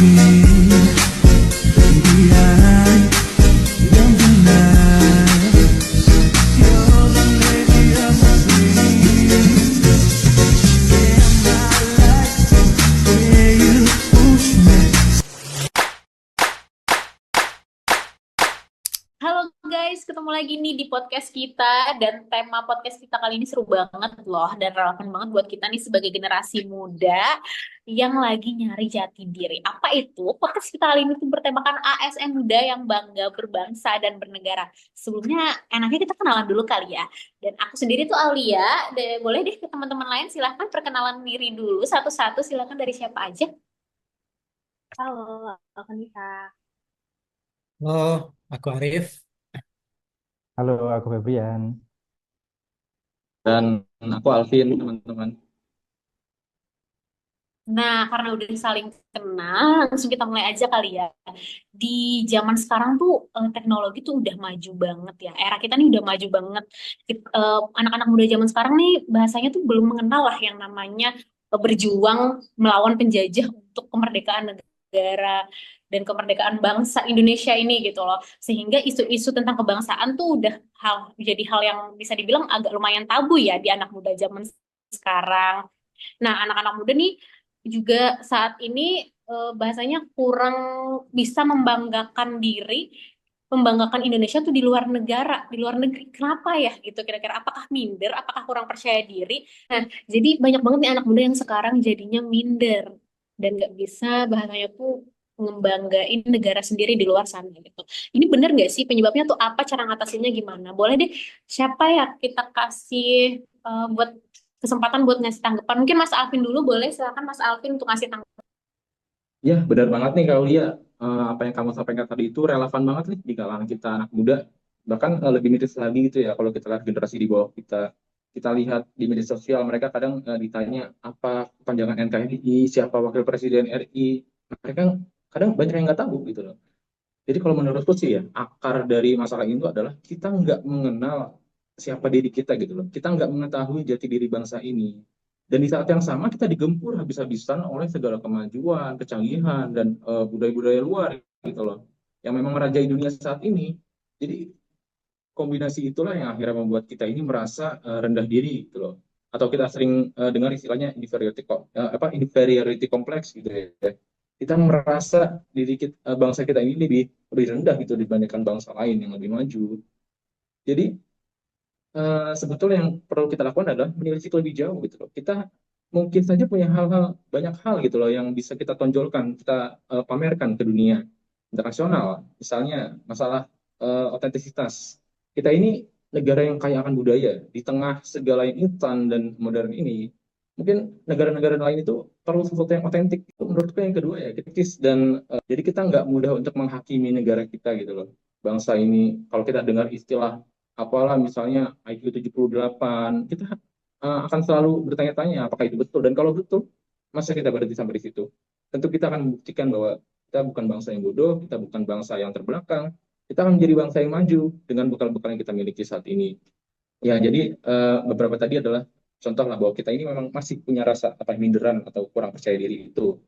Halo guys, ketemu lagi nih di podcast kita dan tema podcast kita kali ini seru banget loh dan relevan banget buat kita nih sebagai generasi muda yang lagi nyari jati diri. Apa itu? Podcast kita kali ini tuh bertemakan ASN muda yang bangga berbangsa dan bernegara. Sebelumnya enaknya kita kenalan dulu kali ya. Dan aku sendiri tuh Alia, boleh deh ke teman-teman lain silahkan perkenalan diri dulu satu-satu, silahkan dari siapa aja. Halo, aku Nisa. Halo, aku Arif. Halo, aku Febrian. Dan aku Alvin, teman-teman. Nah, karena udah saling kenal, langsung kita mulai aja kali ya. Di zaman sekarang tuh teknologi tuh udah maju banget ya. Era kita nih udah maju banget. Anak-anak muda zaman sekarang nih bahasanya tuh belum mengenal lah yang namanya berjuang melawan penjajah untuk kemerdekaan negara dan kemerdekaan bangsa Indonesia ini gitu loh. Sehingga isu-isu tentang kebangsaan tuh udah jadi hal yang bisa dibilang agak lumayan tabu ya di anak muda zaman sekarang. Nah, anak-anak muda nih juga saat ini bahasanya kurang bisa membanggakan diri, membanggakan Indonesia tuh di luar negara, di luar negeri. Kenapa ya gitu kira-kira? Apakah minder? Apakah kurang percaya diri? Nah, jadi banyak banget nih anak muda yang sekarang jadinya minder dan nggak bisa bahasanya tuh ngebanggain negara sendiri di luar sana gitu. Ini bener nggak sih penyebabnya tuh apa? Cara ngatasinnya gimana? Boleh deh, siapa ya kita kasih buat kesempatan buat ngasih tanggapan. Mungkin Mas Alvin dulu boleh, silakan Mas Alvin untuk ngasih tanggapan. Ya, benar banget nih kalau Lia. Apa yang kamu sampaikan tadi itu relevan banget nih di kalangan kita anak muda. Bahkan lebih miris lagi gitu ya kalau kita lihat generasi di bawah kita. Kita lihat di media sosial mereka kadang ditanya apa kepanjangan NKRI, siapa wakil presiden RI. Mereka kadang banyak yang nggak tahu gitu loh. Jadi kalau menurutku sih ya, akar dari masalah itu adalah kita nggak mengenal siapa diri kita gitu loh. Kita nggak mengetahui jati diri bangsa ini. Dan di saat yang sama kita digempur habis-habisan oleh segala kemajuan, kecanggihan, dan budaya-budaya luar gitu loh. Yang memang merajai dunia saat ini. Jadi kombinasi itulah yang akhirnya membuat kita ini merasa rendah diri gitu loh. Atau kita sering dengar istilahnya inferiority complex gitu ya. Kita merasa bangsa kita ini lebih rendah gitu dibandingkan bangsa lain yang lebih maju. Jadi sebetulnya yang perlu kita lakukan adalah menelisik lebih jauh gitu loh. Kita mungkin saja punya banyak hal gitu loh yang bisa kita tonjolkan, kita pamerkan ke dunia internasional. Misalnya masalah otentisitas. Kita ini negara yang kaya akan budaya di tengah segala yang instan dan modern ini. Mungkin negara-negara lain itu perlu sesuatu yang otentik. Itu menurutku yang kedua ya, kritis dan jadi kita nggak mudah untuk menghakimi negara kita gitu loh. Bangsa ini, kalau kita dengar istilah apalah misalnya IQ 78, kita akan selalu bertanya-tanya apakah itu betul. Dan kalau betul, masa kita berhenti sampai di situ? Tentu kita akan membuktikan bahwa kita bukan bangsa yang bodoh, kita bukan bangsa yang terbelakang, kita akan menjadi bangsa yang maju dengan bekal-bekal yang kita miliki saat ini. Ya, jadi beberapa tadi adalah contoh lah bahwa kita ini memang masih punya rasa apa minderan atau kurang percaya diri itu.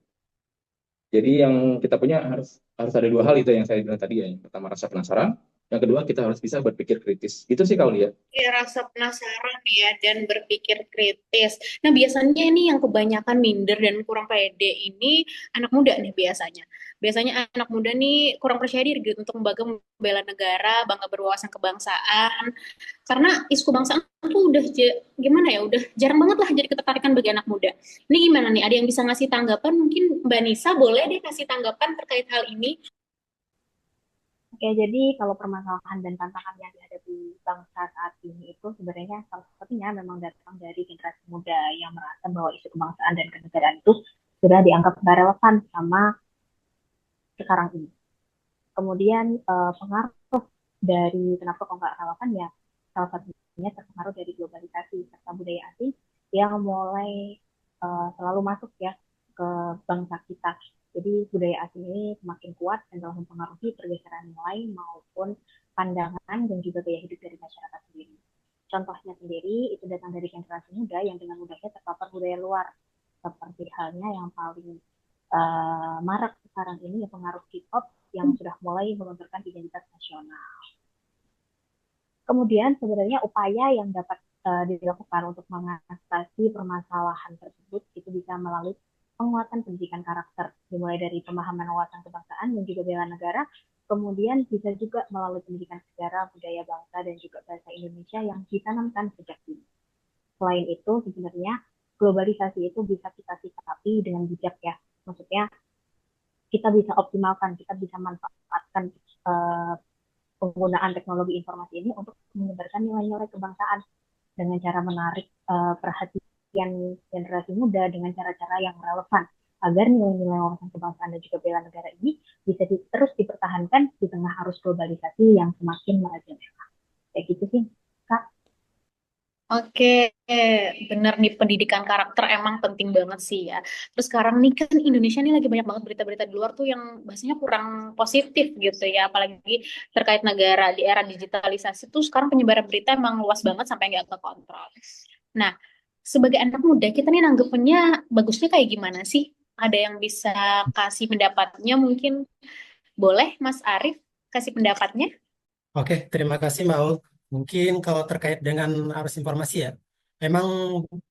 Jadi yang kita punya harus harus ada dua hal itu yang saya bilang tadi ya. Yang pertama rasa penasaran, yang kedua kita harus bisa berpikir kritis. Itu sih kalau lihat. Ya, rasa penasaran ya dan berpikir kritis. Nah, biasanya ini yang kebanyakan minder dan kurang pede ini anak muda nih biasanya. Biasanya anak muda nih kurang percaya diri gitu untuk membela negara, bangga berwawasan kebangsaan. Karena isu kebangsaan tuh udah gimana ya, udah jarang banget lah jadi ketertarikan bagi anak muda. Ini gimana nih? Ada yang bisa ngasih tanggapan? Mungkin Mbak Nisa boleh deh kasih tanggapan terkait hal ini. Oke, jadi kalau permasalahan dan tantangan yang dihadapi bangsa saat ini itu sebenarnya salah satunya memang datang dari generasi muda yang merasa bahwa isu kebangsaan dan kenegaraan itu sudah dianggap nggak relevan sama sekarang ini. Kemudian pengaruh dari kenapa kok nggak relevan ya salah satunya terpengaruh dari globalisasi serta budaya asing yang mulai selalu masuk ya ke bangsa kita. Jadi budaya asing ini semakin kuat dan telah mempengaruhi pergeseran nilai maupun pandangan dan juga gaya hidup dari masyarakat sendiri. Contohnya sendiri itu datang dari generasi muda yang dengan mudahnya terpapar budaya luar, seperti halnya yang paling marak sekarang ini ya pengaruh K-pop yang sudah mulai membenturkan identitas nasional. Kemudian sebenarnya upaya yang dapat dilakukan untuk mengatasi permasalahan tersebut itu bisa melalui penguatan pendidikan karakter, dimulai dari pemahaman wawasan kebangsaan dan juga bela negara, kemudian bisa juga melalui pendidikan sejarah, budaya bangsa, dan juga bahasa Indonesia yang ditanamkan sejak dini. Selain itu, sebenarnya globalisasi itu bisa kita sikapi dengan bijak ya. Maksudnya kita bisa optimalkan, kita bisa manfaatkan uh, penggunaan teknologi informasi ini untuk menyebarkan nilai-nilai kebangsaan dengan cara menarik perhatian generasi muda dengan cara-cara yang relevan agar nilai-nilai wawasan kebangsaan dan juga bela negara ini bisa terus dipertahankan di tengah arus globalisasi yang semakin merajalela. Kayak gitu sih, Kak. Oke, bener nih pendidikan karakter emang penting banget sih ya. Terus sekarang nih kan Indonesia nih lagi banyak banget berita-berita di luar tuh yang bahasanya kurang positif gitu ya. Apalagi terkait negara di era digitalisasi tuh sekarang penyebaran berita emang luas banget sampai nggak kekontrol. Nah, sebagai anak muda kita nih nanggepnya bagusnya kayak gimana sih? Ada yang bisa kasih pendapatnya mungkin? Boleh Mas Arief kasih pendapatnya? Oke, terima kasih Mau. Mungkin kalau terkait dengan arus informasi ya, memang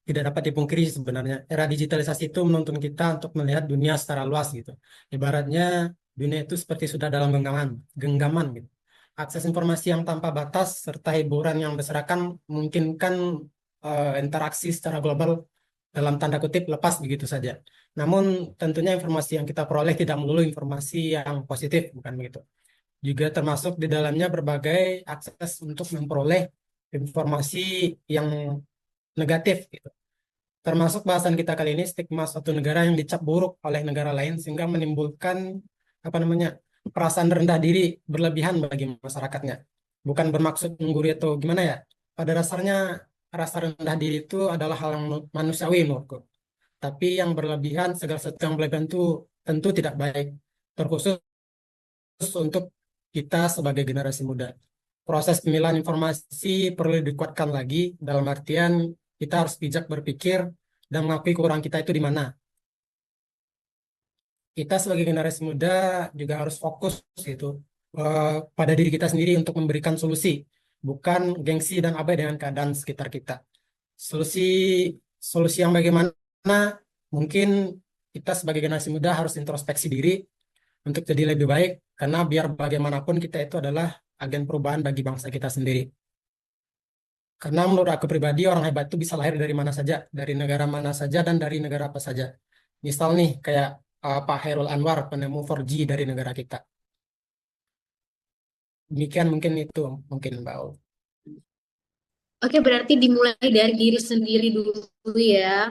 tidak dapat dipungkiri sebenarnya era digitalisasi itu menuntun kita untuk melihat dunia secara luas gitu. Ibaratnya dunia itu seperti sudah dalam genggaman gitu. Akses informasi yang tanpa batas serta hiburan yang berserakan memungkinkan interaksi secara global dalam tanda kutip lepas begitu saja. Namun tentunya informasi yang kita peroleh tidak melulu informasi yang positif, bukan begitu. Juga termasuk di dalamnya berbagai akses untuk memperoleh informasi yang negatif gitu. Termasuk bahasan kita kali ini stigma suatu negara yang dicap buruk oleh negara lain sehingga menimbulkan apa namanya perasaan rendah diri berlebihan bagi masyarakatnya. Bukan bermaksud menggurui atau gimana ya. Pada dasarnya rasa rendah diri itu adalah hal yang manusiawi menurutku. Tapi yang berlebihan, segala sesuatu yang berlebihan itu tentu tidak baik. Terkhusus untuk kita sebagai generasi muda. Proses pemilihan informasi perlu dikuatkan lagi dalam artian kita harus bijak berpikir dan mengakui kekurangan kita itu di mana. Kita sebagai generasi muda juga harus fokus gitu pada diri kita sendiri untuk memberikan solusi, bukan gengsi dan abai dengan keadaan sekitar kita. Solusi solusi yang bagaimana mungkin kita sebagai generasi muda harus introspeksi diri untuk jadi lebih baik karena biar bagaimanapun kita itu adalah agen perubahan bagi bangsa kita sendiri. Karena menurut aku pribadi orang hebat itu bisa lahir dari mana saja, dari negara mana saja dan dari negara apa saja. Misal nih kayak Pak Hairul Anwar penemu 4G dari negara kita. Demikian mungkin itu mungkin Mbak Ul. Oke, berarti dimulai dari diri sendiri dulu ya.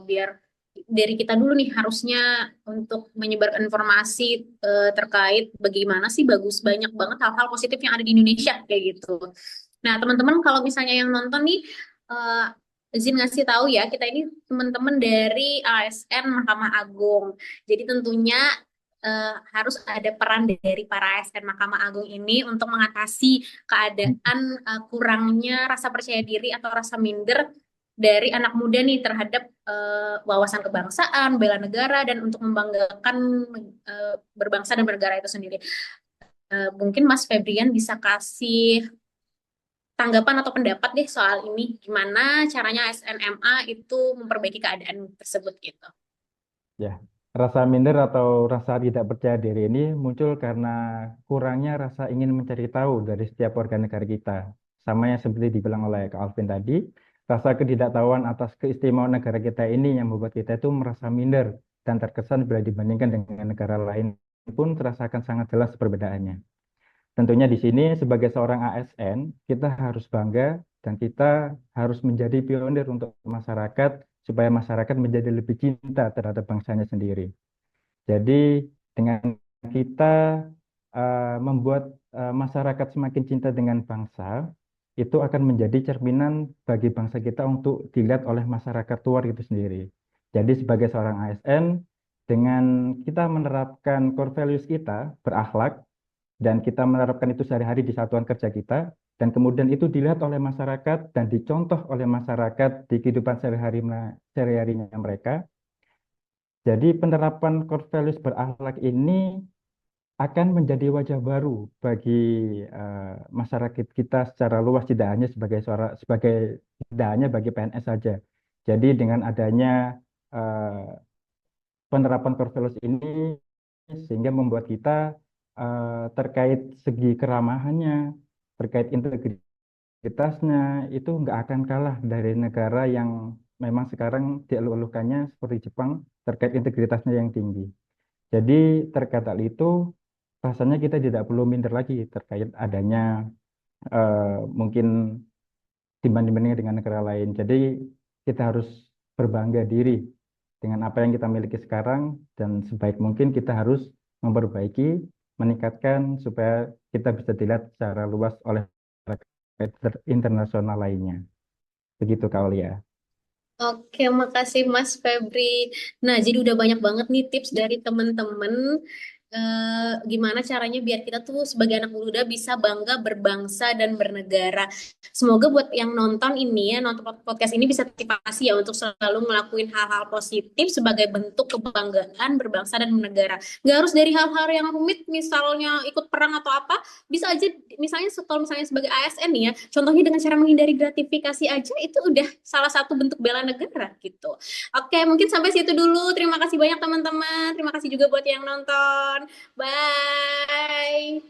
Biar dari kita dulu nih harusnya untuk menyebarkan informasi terkait bagaimana sih bagus banyak banget hal-hal positif yang ada di Indonesia kayak gitu. Nah, teman-teman kalau misalnya yang nonton nih izin ngasih tahu ya, kita ini teman-teman dari ASN Mahkamah Agung. Jadi tentunya harus ada peran dari para ASN Mahkamah Agung ini untuk mengatasi keadaan kurangnya rasa percaya diri atau rasa minder dari anak muda nih terhadap wawasan kebangsaan, bela negara, dan untuk membanggakan berbangsa dan bernegara itu sendiri. Mungkin Mas Febrian bisa kasih tanggapan atau pendapat deh soal ini. Gimana caranya SNMA itu memperbaiki keadaan tersebut gitu. Ya, rasa minder atau rasa tidak percaya diri ini muncul karena kurangnya rasa ingin mencari tahu dari setiap warga negara kita. Sama yang seperti dibilang oleh Kak Alvin tadi, rasa ketidaktahuan atas keistimewaan negara kita ini yang membuat kita itu merasa minder dan terkesan bila dibandingkan dengan negara lain pun terasakan sangat jelas perbedaannya. Tentunya di sini sebagai seorang ASN, kita harus bangga dan kita harus menjadi pionir untuk masyarakat supaya masyarakat menjadi lebih cinta terhadap bangsanya sendiri. Jadi dengan kita membuat masyarakat semakin cinta dengan bangsa, itu akan menjadi cerminan bagi bangsa kita untuk dilihat oleh masyarakat luar itu sendiri. Jadi sebagai seorang ASN, dengan kita menerapkan core values kita, berakhlak, dan kita menerapkan itu sehari-hari di satuan kerja kita, dan kemudian itu dilihat oleh masyarakat dan dicontoh oleh masyarakat di kehidupan sehari-harinya mereka, Jadi penerapan core values berakhlak ini akan menjadi wajah baru bagi masyarakat kita secara luas, tidak hanya tidak hanya bagi PNS saja. Jadi dengan adanya eh, penerapan core values ini sehingga membuat kita terkait segi keramahannya, terkait integritasnya itu nggak akan kalah dari negara yang memang sekarang dielu-elukannya seperti Jepang terkait integritasnya yang tinggi. Jadi terkait hal itu rasanya kita tidak perlu minder lagi terkait adanya mungkin dibanding dengan negara lain. Jadi kita harus berbangga diri dengan apa yang kita miliki sekarang dan sebaik mungkin kita harus memperbaiki, meningkatkan supaya kita bisa dilihat secara luas oleh masyarakat internasional lainnya. Begitu Kak Aulia. Oke, makasih Mas Febri. Nah, jadi udah banyak banget nih tips dari teman-teman. Gimana caranya biar kita tuh sebagai anak muda bisa bangga berbangsa dan bernegara. Semoga buat yang nonton ini ya, nonton podcast ini bisa motivasi ya untuk selalu ngelakuin hal-hal positif sebagai bentuk kebanggaan berbangsa dan bernegara. Gak harus dari hal-hal yang rumit, misalnya ikut perang atau apa, bisa aja misalnya kalau misalnya sebagai ASN nih ya, contohnya dengan cara menghindari gratifikasi aja itu udah salah satu bentuk bela negara gitu. Oke, mungkin sampai situ dulu. Terima kasih banyak teman-teman. Terima kasih juga buat yang nonton. Bye.